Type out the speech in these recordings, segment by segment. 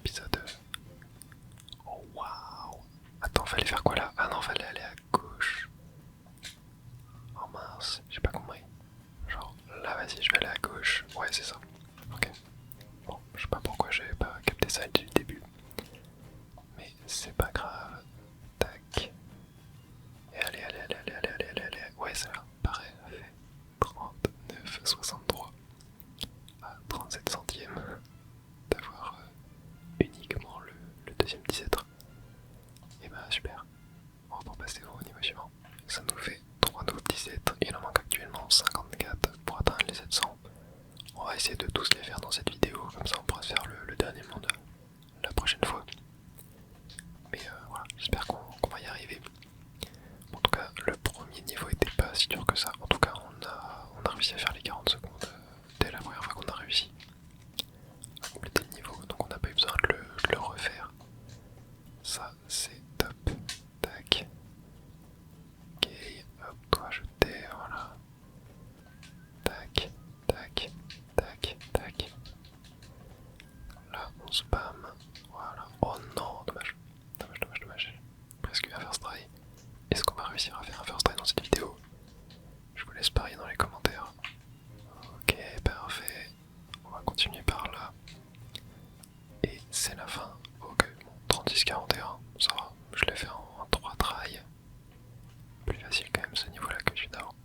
épisode. Oh waouh! Attends, fallait faire quoi là? Ah non, fallait aller à gauche. Oh mince, j'ai pas compris. Genre là, vas-y, je vais aller à gauche. Ouais, c'est ça. Ok. Bon, je sais pas pourquoi j'avais pas capté ça dès le début. Mais c'est pas grave. Tac. Et allez, allez, allez, allez, allez, allez, allez, allez. Ouais, ça là. Pareil, ça fait 39,63 à 37 centièmes d'avoir uniquement le deuxième 17. Et bah super. On va passer au niveau suivant. Ça nous fait 3 nouveaux 17. Il en manque actuellement 54 pour atteindre les 700. On va essayer de tous les faire dans cette vidéo, comme ça on pourra se faire le dernier monde la prochaine fois. Mais voilà, j'espère qu'on va y arriver. En tout cas, le premier niveau était pas si dur que ça. En tout cas, on a réussi à faire les 40 secondes dès la première fois qu'on a réussi à compléter le niveau. Donc on n'a pas eu besoin de le refaire. Ça, c'est top. Tac. Ok, hop, toi je t'ai, voilà. Tac, tac, tac, tac. Là, on spam. Voilà. Oh non, dommage. Dommage, dommage, dommage. Presque un first try. Est-ce qu'on va réussir à faire un first try dans cette vidéo? Je vous laisse parier dans les commentaires. Ok, parfait. On va continuer par là. Et c'est la fin. Ok, bon, 36-41, ça va. Je l'ai fait en 3 tries. Plus facile quand même ce niveau-là que celui d'avant.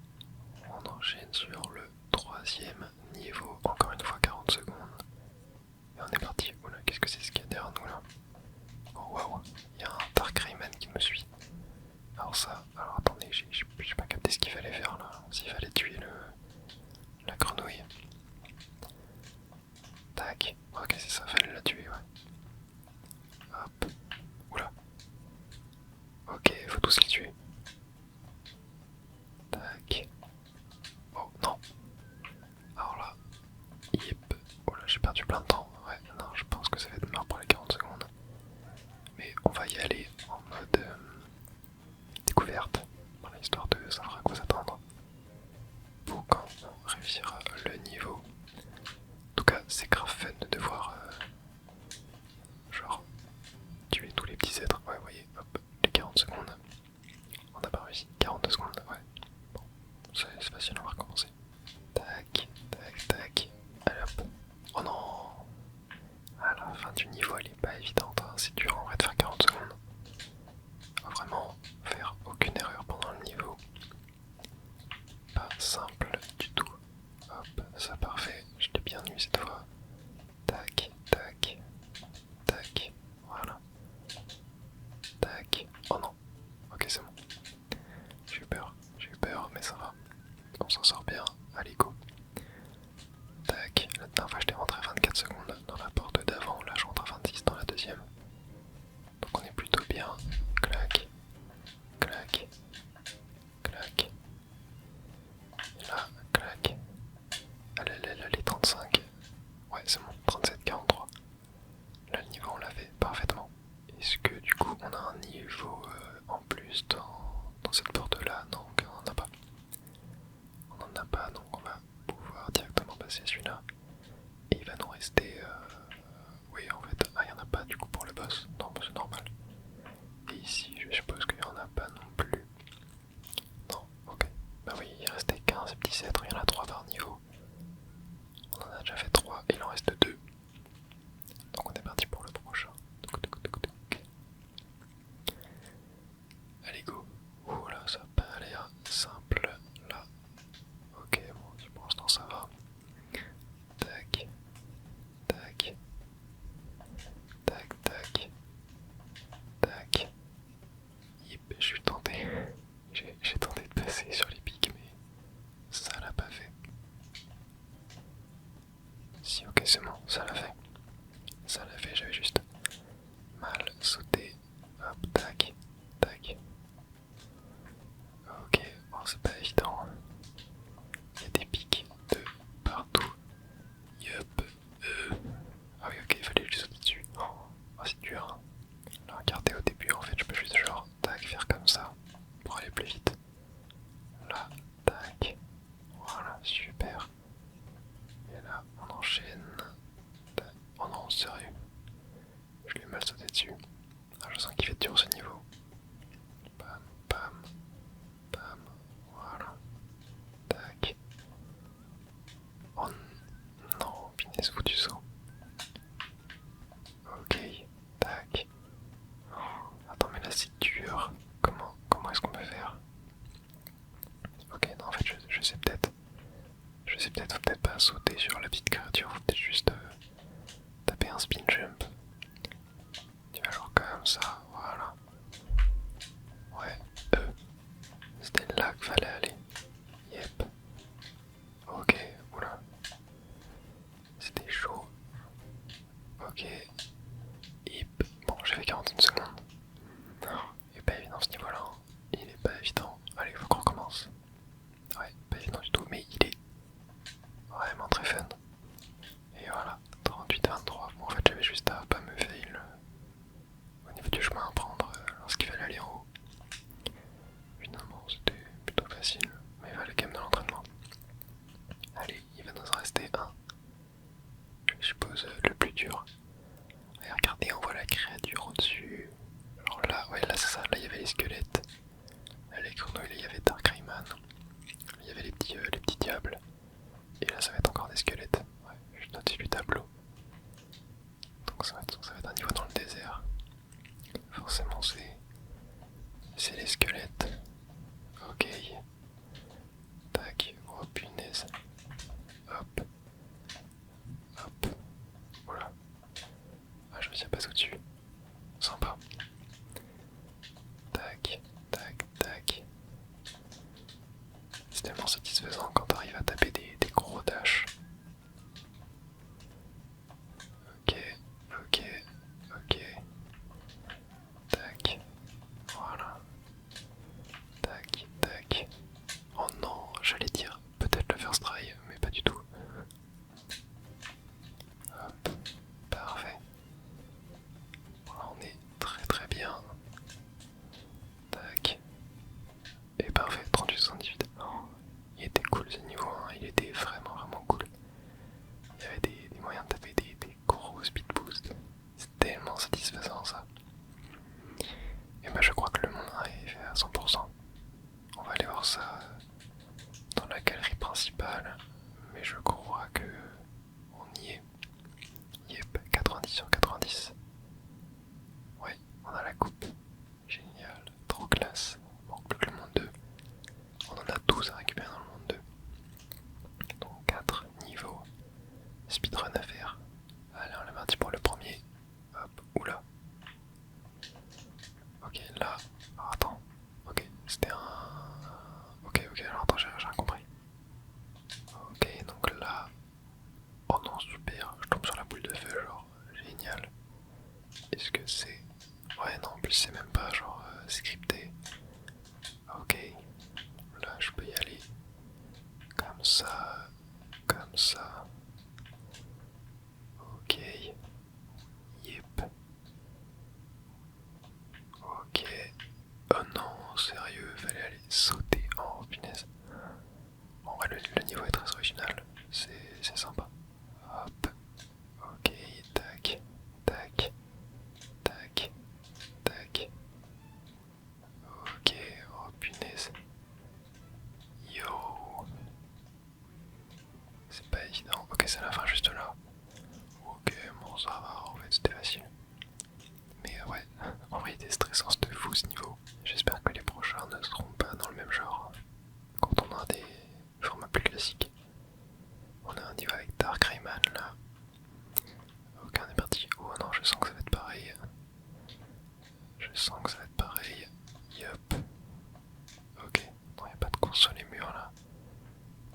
On enchaîne sur le troisième niveau. Encore une fois 40 secondes. Et on est parti. Oula, qu'est-ce que c'est ce qu'il y a derrière nous là? Oh waouh, il y a un Dark Rayman qui me suit. Alors ça, alors attendez, j'ai pas capté ce qu'il fallait faire là. S'il fallait tuer la grenouille. Tac, ok c'est ça, fallait la tuer, ouais. Hop, oula. Ok, faut tous les tuer. Tac. Oh non. Alors là, yep. Oh là, j'ai perdu plein de temps. Ouais, non, je pense que ça va être mort pour les 40 secondes. Mais on va y aller en mode découverte. Voilà, histoire de savoir à quoi s'attendre. Pour quand on réussira le niveau. En tout cas, c'est grave fun de devoir genre tuer tous les petits êtres. Ouais, vous voyez, hop, les 40 secondes. On n'a pas réussi. 42 secondes, ouais. Bon, c'est facile, on va recommencer. Tac, tac, tac. Allez hop. Oh non! À la fin du niveau, elle est pas évidente, hein. C'est dur en vrai de faire 40 secondes. Faut vraiment faire aucune erreur pendant le niveau. Pas simple du tout. Hop, ça parfait. Je l'ai bien eu cette fois. Tac, tac, tac. Voilà. Tac. Oh non. Ok, c'est bon. J'ai eu peur, mais ça va. On s'en sort bien. Allez, go. Tac. La dernière fois, je t'ai rentré à 24 secondes dans la porte d'avant. Là, je rentre à 26 dans la deuxième. Donc, on est plutôt bien. Clac. Clac. Clac. Et là, clac. Allez, allez, allez, 35. Ouais, c'est bon. 37, 43. Là, le niveau, on l'a fait parfaitement. Est-ce que du coup, on a un niveau en plus dans cette porte-là? Non, on n'en a pas. On n'en a pas, donc on va pouvoir directement passer celui-là. Et il va nous rester... oui, en fait, il n'y en a pas du coup pour le boss. Non, c'est normal. Et ici, je suppose qu'il n'y en a pas non plus. Non, ok. Bah oui, il restait 15 petits êtres, il y en a 3 par niveau. On en a déjà fait 3, il en reste 2. Donc on est parti pour le prochain. Allez, go. Ouh là, ça n'a pas l'air simple là. Ok, bon, pour l'instant ça va. Tac, tac, lui ai mal sauté dessus. Ah, je sens qu'il fait dur ce niveau. Bam, bam, bam, voilà. Tac. Oh non, punaise, foutu saut. Ok, tac. Oh, attends, mais là c'est dur. Comment est-ce qu'on peut faire? Ok, non, en fait, je sais peut-être. Je sais peut-être, faut peut-être pas sauter sur la petite créature, faut peut-être juste taper un spin jump. Tu vas genre comme ça, voilà. Ouais, c'était là qu'il fallait aller. Yep. Ok, oula. C'était chaud. Ok. Hip. Bon, j'ai fait 41 secondes. Non, il est pas évident ce niveau-là. Hein. Il est pas évident. Allez, faut qu'on recommence. Ouais, pas évident du tout, mais il est vraiment très fun. Et voilà, 38-23. Bon, en fait, j'avais juste à pas me fail au niveau du chemin à prendre lorsqu'il fallait aller en haut. Finalement, c'était plutôt facile, mais il fallait quand même de l'entraînement. Allez, il va nous en rester un. Je suppose le plus dur. Et regardez, on voit la créature au-dessus. Alors là, ouais, là c'est ça, là il y avait les squelettes. Là, les grenouilles, là il y avait Dark Rayman. Il y avait les petits diables. Et là ça va être encore des squelettes. Ouais, je note du tableau. Donc ça va être un niveau dans le désert. Forcément c'est les squelettes. Ok. Tac. Oh punaise. Hop. Hop. Voilà. Ah, je me tiens pas au-dessus. Sympa. Tac. Tac. Tac. C'est tellement satisfaisant quand t'arrives à taper des gros dashs. Ok. Ok. Ok. Tac. Voilà. Tac. Tac. Oh non, j'allais dire peut-être le first try, mais pas du tout. Hop, parfait. Voilà, on est très très bien. Tac. Et parfait, 38-78. Oh, il était cool ce niveau, hein. Il était vraiment vraiment cool. Il y avait des moyens de taper des gros speed boosts. C'est tellement satisfaisant ça. Et bah je crois que le monde arrive à 100%. On va aller voir ça dans la galerie principale. Mais je crois que on y est. Yep, 90 sur 90. Ouais, on a la coupe. Génial, trop classe. Manque plus que le monde 2. On en a 12 à récupérer dans le monde 2. Donc 4 niveaux. Speedrun à faire. Allez, on est parti pour le premier. Hop, oula. Ok, là. Alors, attends. Ok, c'était un. Ok, alors attends, j'ai rien compris. Ok, donc là. Oh non, super. Je tombe sur la boule de feu, genre. Génial. Est-ce que c'est. Ouais, non, en plus, c'est même pas genre scripté. Ok, là je peux y aller comme ça, comme ça. Ok, yep. Ok. Oh non, sérieux, fallait aller sauter. Oh punaise. Bon, ouais, le niveau est très original, c'est sympa. Hop, ok, tac, tac, tac, tac. Ok, oh punaise. Yo. C'est pas évident. Ok, c'est la fin juste là. Ok, bon ça va, en fait c'était facile. Mais ouais, en vrai il était stressant de fou ce niveau. J'espère que les prochains ne seront pas dans le même genre. Quand on a des formats plus classiques. On a un niveau avec Dark Rayman là. Ok, on est parti. Oh non, je sens que ça va être pareil. Je sens que ça va être pareil. Yup. Ok, non, y a pas de course sur les murs là.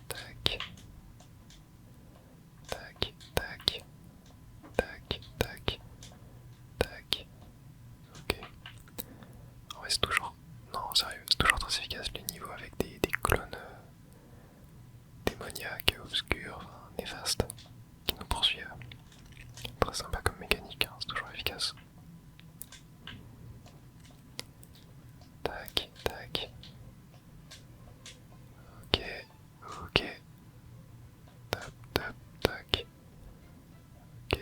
Tac. Tac, tac. Tac, tac. Tac. Ok. En vrai, c'est toujours. Non, sérieux, c'est toujours très efficace les niveaux avec des clones démoniaques, obscurs, enfin, néfastes, qui nous poursuivent. Très sympa comme mécanique, hein, c'est toujours efficace. Tac, tac. Ok, ok. Tap, tap, tac. Ok.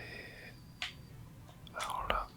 Alors là,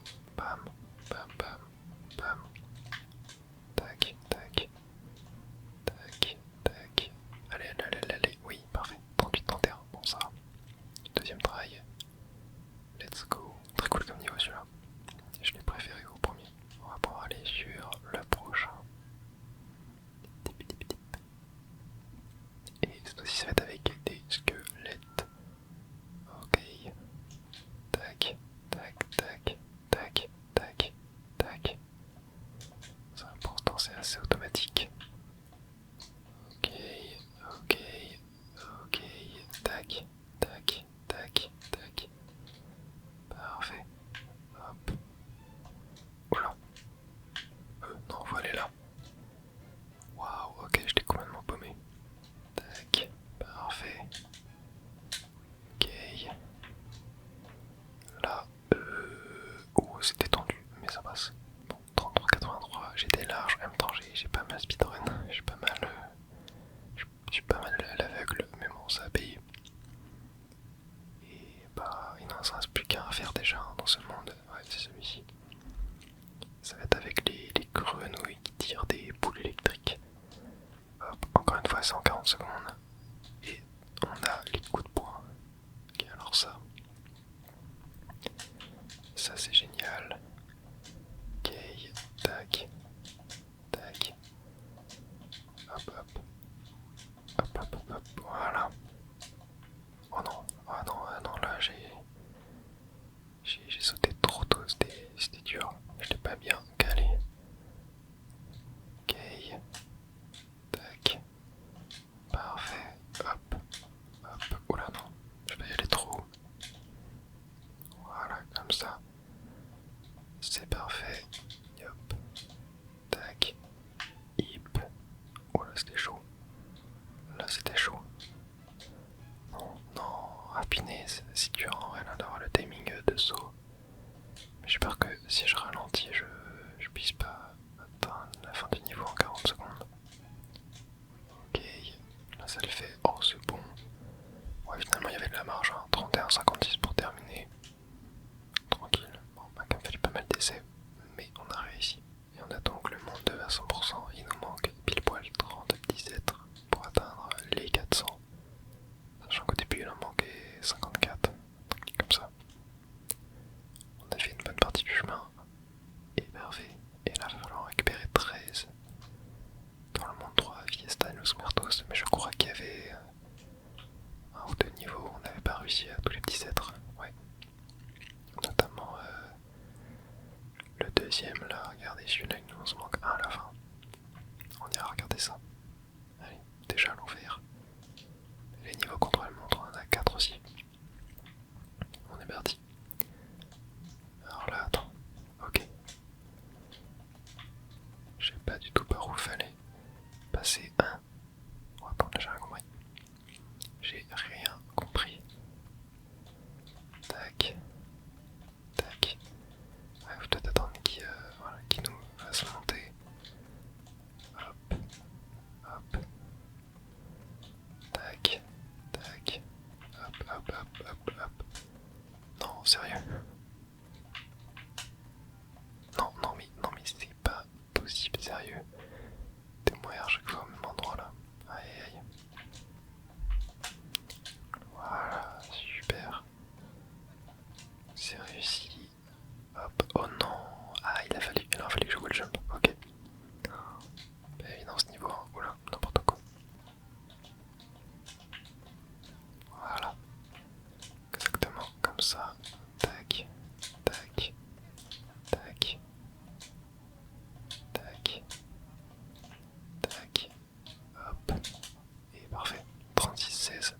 ça passe. Bon, 33-83, j'étais large, en même temps j'ai pas mal speedrun, j'ai pas mal... je suis pas mal à l'aveugle, mais bon, ça a payé. Et bah, il n'en reste plus qu'un à faire déjà dans ce monde, ouais, c'est celui-ci. Ça va être avec les grenouilles qui tirent des boules électriques. Hop, encore une fois, c'est en 40 secondes. Et on a les coups de poing. Ok, alors ça c'est génial. Ok, tac, tac. Hop, hop. Hop, hop, hop, hop, voilà. Oh non, ah non, ah non, là j'ai sauté trop tôt, c'était dur. Je l'ai pas bien calé. Ok, tac. Parfait, hop, hop. Oula non, je vais y aller trop haut. Voilà, comme ça. C'est parfait. Hop. Tac. Hip. Oh là c'était chaud. Là c'était chaud. Non, non. Ah punaise, c'est dur en vrai là d'avoir le timing de saut. Mais j'espère que si je ralentis, je puisse pas atteindre la fin du niveau en 40 secondes. Ok. Là ça le fait. Oh c'est bon. Ouais finalement il y avait de la marge. Hein. 31-56 pour terminer. Tranquille. Bon bah il m'a fallu pas mal d'essais. Mais on a réussi. Et on a donc le monde 2 à 100%, il nous manque pile poil 30 petits êtres pour atteindre les 400. Sachant qu'au début il en manquait 54, comme ça. On a fait une bonne partie du chemin, et parfait. Et là il va falloir en récupérer 13 dans le monde 3, Fiesta et Los Muertos, mais je crois qu'il y avait un ou deux niveaux où on n'avait pas réussi à tous les petits êtres. Ouais. Notamment le deuxième là, regardez celui-là il nous en manque un à la fin. On ira regarder ça. Allez, déjà l'enfer. Les niveaux contrôle montre, on en a 4 aussi. On est parti. Alors là, attends. Ok. Je sais pas du tout par où fallait passer un. Oh, attends, là j'ai rien compris. J'ai rien compris. Tac. Tac. Ouais, faut peut-être attendre voilà, qui nous fasse monter. Hop. Hop. Tac. Tac. Hop, hop, hop, hop, hop. Non, sérieux. Non mais c'est pas possible, sérieux. T'es mourir à chaque fois au même endroit là. Aïe aïe. Voilà, super. C'est réussi. Hop, oh non. Ah il a fallu que je vois le jump, ok. Bah évidemment ce niveau, hein. Oula, n'importe quoi. Voilà. Exactement comme ça. Tac, tac, tac, tac, tac, hop, et parfait. 36-16.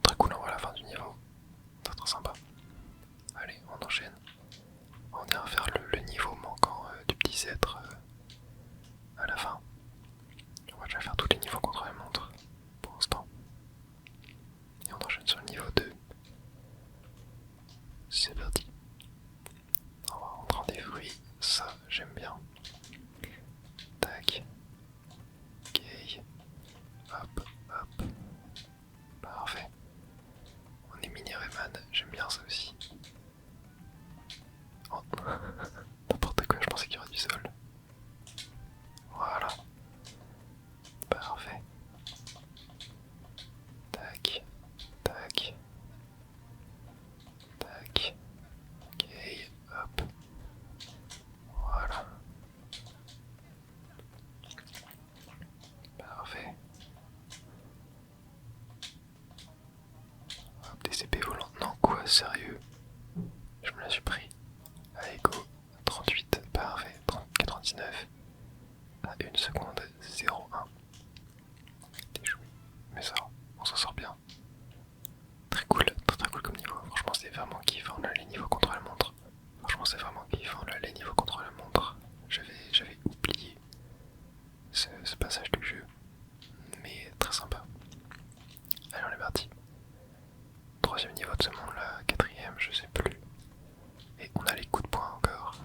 Très cool, on voit la fin du niveau. Très très sympa. Allez, on enchaîne. On ira faire le niveau manquant du petit être à la fin. On va déjà faire tous les niveaux contre la montre pour l'instant. Et on enchaîne sur le niveau 2. C'est parti. On va prendre des fruits, ça j'aime bien. Tac. Ok. Hop, hop. Parfait. On est mini Rayman, j'aime bien ça aussi. Oh, n'importe quoi, je pensais qu'il y aurait du sol. Voilà. Parfait. Tac. Tac. Tac. Ok, hop. Voilà. Parfait. Hop, des épées volantes. Non, quoi, sérieux? Je me la suis pris. Allez, go. 38, parfait. 99. À 1 seconde, 0,1. T'es chou. Mais ça, on s'en sort bien. Très cool, très cool comme niveau. Franchement, c'est vraiment kiffant là, les niveaux contre la montre. Franchement, c'est vraiment kiffant là, les niveaux contre la montre. J'avais oublié ce passage du jeu, mais très sympa. Allez, on est parti. Troisième niveau de ce monde là, quatrième, je sais plus. Et on a les coups de poing encore.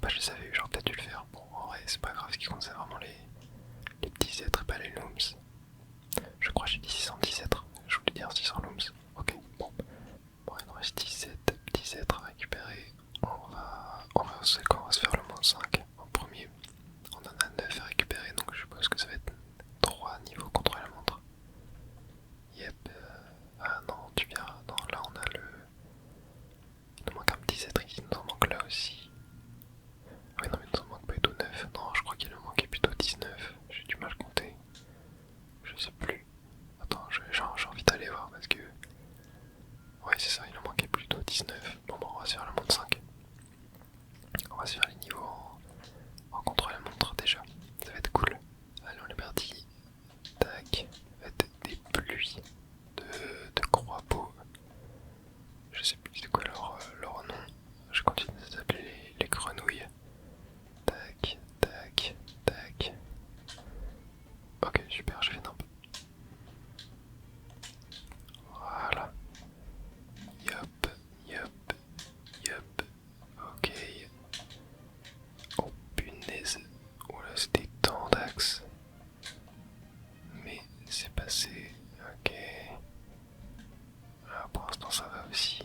Bah je les avais eu, j'aurais peut-être dû le faire. Bon en vrai c'est pas grave, ce qui compte c'est vraiment les petits êtres et pas les looms. Je crois que j'ai dit 610 êtres, je voulais dire 600 looms. Ok, bon. Bon il nous reste 17 petits êtres à récupérer. C'est quand on va se faire le moins 5 en premier. On en a 9 à récupérer donc je suppose que ça va être 3 niveaux contre la montre. Yep. Ah non, tu verras. Non, là on a le. Il nous manque un petit être ici, il nous en manque là aussi. Ah oui, non, mais il nous en manque pas du tout 9. Non, je crois qu'il en manquait plutôt 19. J'ai du mal à compter. Je sais plus. Attends, j'ai envie d'aller voir parce que. Ouais, c'est ça, il en manquait plutôt 19. Bon, on va se faire le monde 5. On va se faire les niveaux en contre-la-montre déjà. Ça va être cool. Allez, on est parti. Tac. Ça va être des pluies de croix-peau. Je sais plus c'est quoi leur nom. Je continue de s'appeler les grenouilles. Tac, tac, tac. Ok, super, je fais nimp. Voilà. Yop, yop, yop. Ok. Oh punaise. Oula, c'était tant d'axes. Mais c'est passé. Ok. Là, pour l'instant, ça va aussi.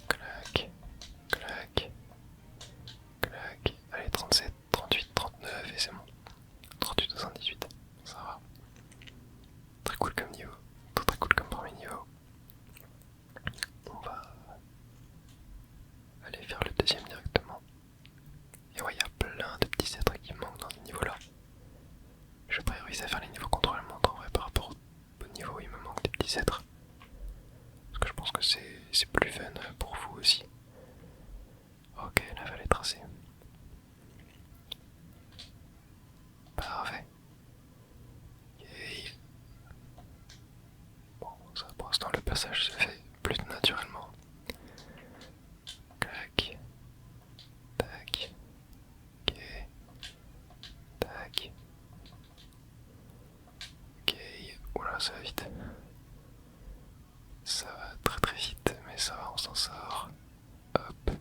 Clac, clac, clac. Allez, 37, 38, 39 et c'est bon. 38, 78, ça va. Très cool comme niveau. Très très cool comme premier niveau. On va aller faire le deuxième directement. Et ouais, il y a plein de petits êtres qui me manquent dans ce niveau-là. Je priorise à faire les niveaux contre la montre en vrai par rapport au niveau où il me manque des petits êtres. Parce que je pense que c'est plus fun pour vous aussi. Ok, la vallée est tracée. Parfait. Yay. Bon, ça pour l'instant le passage se fait plus naturellement. Clac. Tac. Ok. Tac. Ok. Oula, ça va vite. Ça va très très vite, mais ça va, on s'en sort. Hop.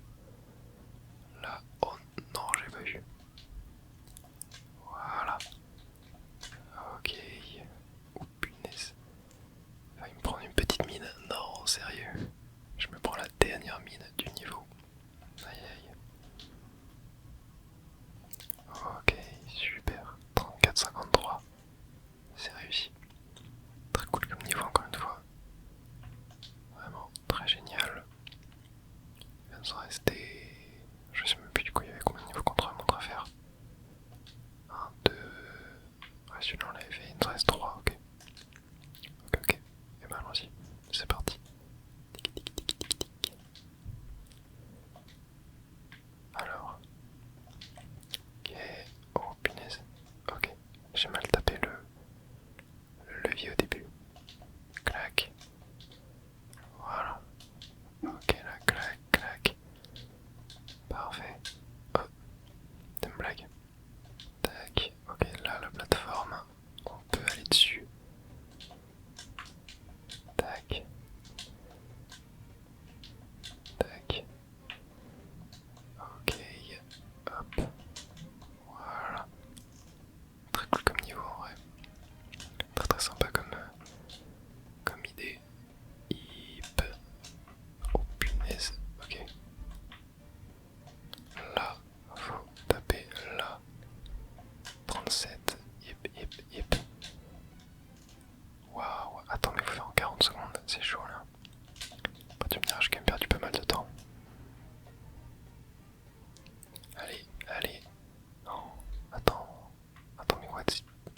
Là. Oh non, j'ai pas vu. Voilà. Ok. Oh punaise. Il me prend une petite mine. Non, sérieux. Je me prends la dernière mine du niveau. Aïe aïe. Ok, super. 34-53. C'est réussi. Très cool comme niveau encore une fois. Vraiment très génial. Il vient de se rester. Je sais même plus du coup il y avait combien de niveaux contre la montre à faire. 1, 2. Ouais, celui-là on l'avait fait, il nous reste 3, ok. Ok, ok. Et ben allons-y. C'est parti. Tic, tic, tic, tic, tic. Alors. Ok. Oh punaise. Ok. J'ai mal tapé le levier au début. Clac. Voilà. Ok là, clac, clac. Parfait. Oh, c'est une blague. Tac. Ok, là la plateforme. On peut aller dessus. Tac. Tac. Ok. Hop. Voilà. Très cool comme niveau en vrai. Très très sympa comme idée. Hip. Oh punaise. Ok. Là, faut taper là. 37. Hip hip hip. Waouh. Attends, mais faut faire en 40 secondes. C'est chaud là. Après, tu me diras, j'ai quand même perdu pas mal de temps. Allez, allez. Non. Attends. Attends, mais what?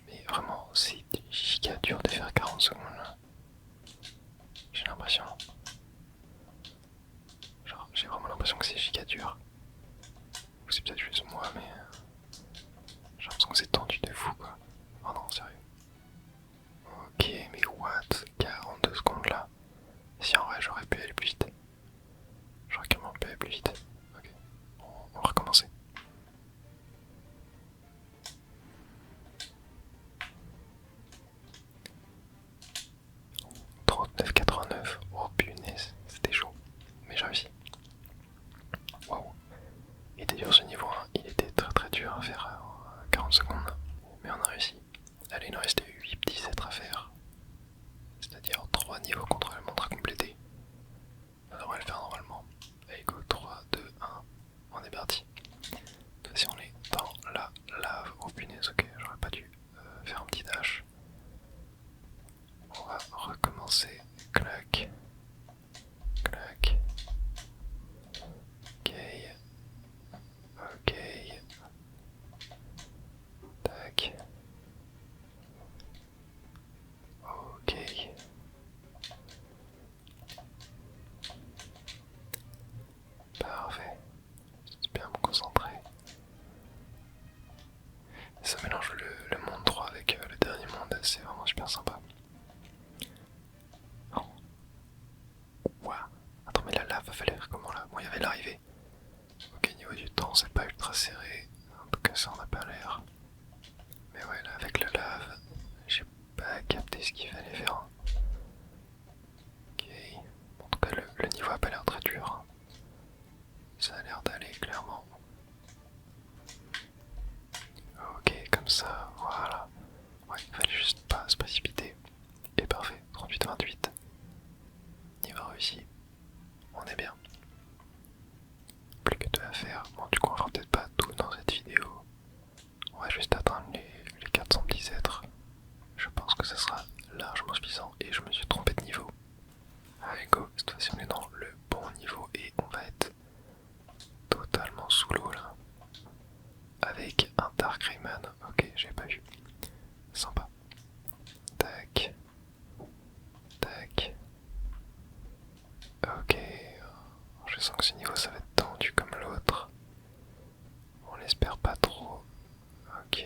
Mais vraiment, c'est giga dur de faire 40 secondes là. J'ai l'impression. Genre, j'ai vraiment l'impression que c'est giga dur. Ou c'est peut-être juste moi, mais. J'ai l'impression que c'est tendu de fou quoi. Oh non, sérieux. Ok, mais what? 42 secondes là. Si en vrai j'aurais pu aller plus vite. J'aurais carrément pu aller plus vite. Ok, on va recommencer. 39,89. Oh punaise, c'était chaud. Mais j'ai réussi. Waouh. serré. En tout cas, ça en a pas l'air. Mais ouais, là, avec la lave, j'ai pas capté ce qu'il fallait faire. Ok. En tout cas, le niveau a pas l'air très dur. Ça a l'air d'aller, clairement. Ok, comme ça, voilà. Ouais, il fallait juste pas se précipiter. Et parfait, 38-28. Niveau réussi. On est bien. Plus que deux à faire. Bon, du coup, on fera peut-être pas tout dans cette vidéo. On va juste atteindre les 410 êtres. Je pense que ce sera largement suffisant. Et je me suis trompé de niveau. Allez, go. Cette fois-ci, on est dans le bon niveau. Et on va être totalement sous l'eau là. Avec un Dark Rayman. Ok, j'avais pas vu. Sympa. Tac. Tac. Ok. Je sens que ce niveau ça va être tendu comme l'autre. On l'espère pas trop. Ok.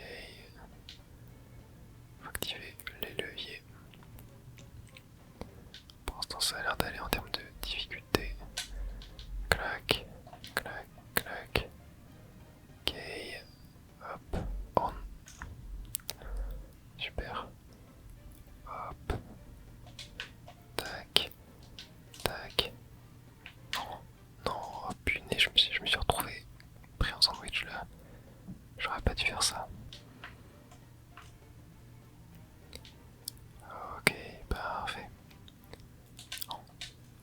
Faut activer les leviers. Pour l'instant ça a l'air d'aller en termes de difficulté. Clac. Clac. Clac. Ok. Hop. On. Super. Hop. Tac. Tac. Non. Non. Oh punaise, je me suis retrouvé pris en sandwich là. J'aurais pas dû faire ça. Ok, parfait. Non,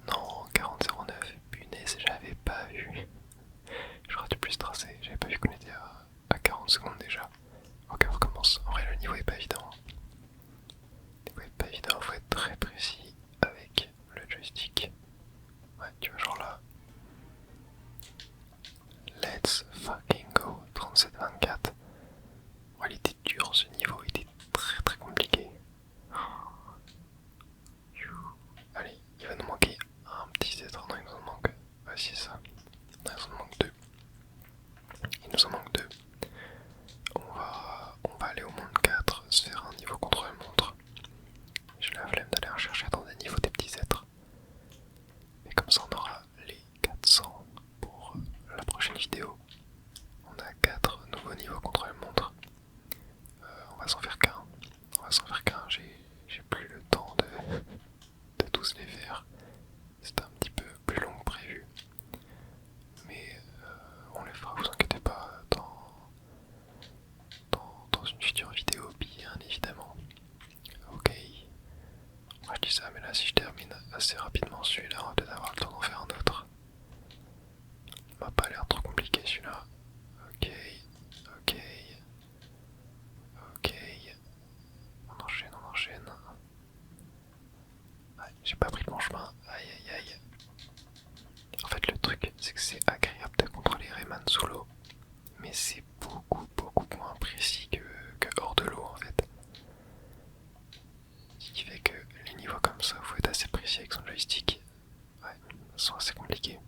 non, 40-09. Punaise, j'avais pas vu. J'aurais dû plus tracer. J'avais pas vu qu'on était à 40 secondes déjà. Ok, on recommence. En vrai, le niveau est pas évident. Le niveau est pas évident, faut être très précis avec le joystick. Ouais, tu vois, genre là. Let's fucking go. 37-24. Ouais, il était dur ce niveau, il était très très compliqué. Allez, il va nous manquer un petit être. Non, il nous en manque. Ouais, c'est ça. Non, il nous en manque deux. Il nous en manque deux. On va aller au monde 4, se faire un niveau contrôle-montre. J'ai la flemme d'aller rechercher dans des niveaux des petits êtres. Et comme ça, on aura les 400 pour la prochaine vidéo. On a 4 nouveaux niveaux contrôle-montre. On va s'en faire qu'un. On va s'en faire qu'un. J'ai plus le temps de tous les faire. C'est un petit peu plus long que prévu. Mais on les fera, vous inquiétez pas, dans une future vidéo, bien évidemment. Ok. Moi je dis ça, mais là si je termine assez rapidement celui-là, on va peut-être avoir le temps d'en faire un autre. Il m'a pas l'air trop compliqué celui-là. Ok. Ok. Ok. On enchaîne, on enchaîne. Ouais, j'ai pas pris le bon chemin. Aïe aïe aïe. En fait le truc c'est que c'est agréable de contrôler Rayman sous l'eau. Mais c'est beaucoup moins précis que hors de l'eau en fait. Ce qui fait que les niveaux comme ça, faut être assez précis avec son joystick. Ouais, sont assez compliqués.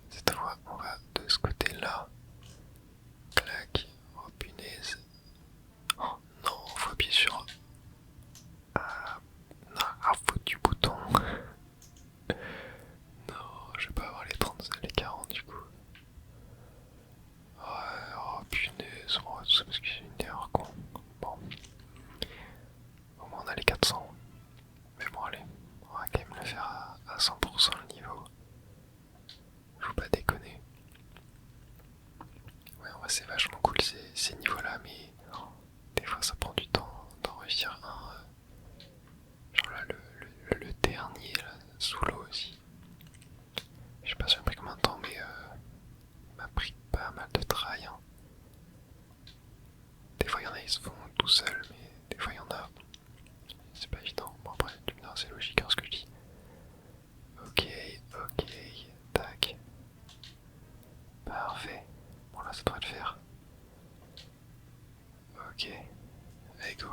Cette fois, on va de ce côté-là. Clac. Oh punaise. Oh non, faut appuyer sur... Ah, non, foutu bouton. Non, je vais pas avoir les 30, les 40 du coup. Ouais, oh punaise, oh, tout ça parce que j'ai une erreur con. Bon. Au moins on a les 400. Mais bon allez, on va quand même le faire à 100% le niveau. Faut pas déconner. Ouais, en vrai c'est vachement cool ces niveaux-là, mais des fois ça prend du temps d'en réussir un. Genre là, le dernier, là, sous l'eau aussi. Je sais pas si ça m'a pris combien de temps, mais il m'a pris pas mal de try. Hein. Des fois il y en a, ils se font tout seuls, mais des fois il y en a. C'est pas évident. Bon après, tu me diras, c'est logique hein, ce que je dis. Ok, ok, tac. Parfait. Bon là ça devrait le faire. Ok, allez go.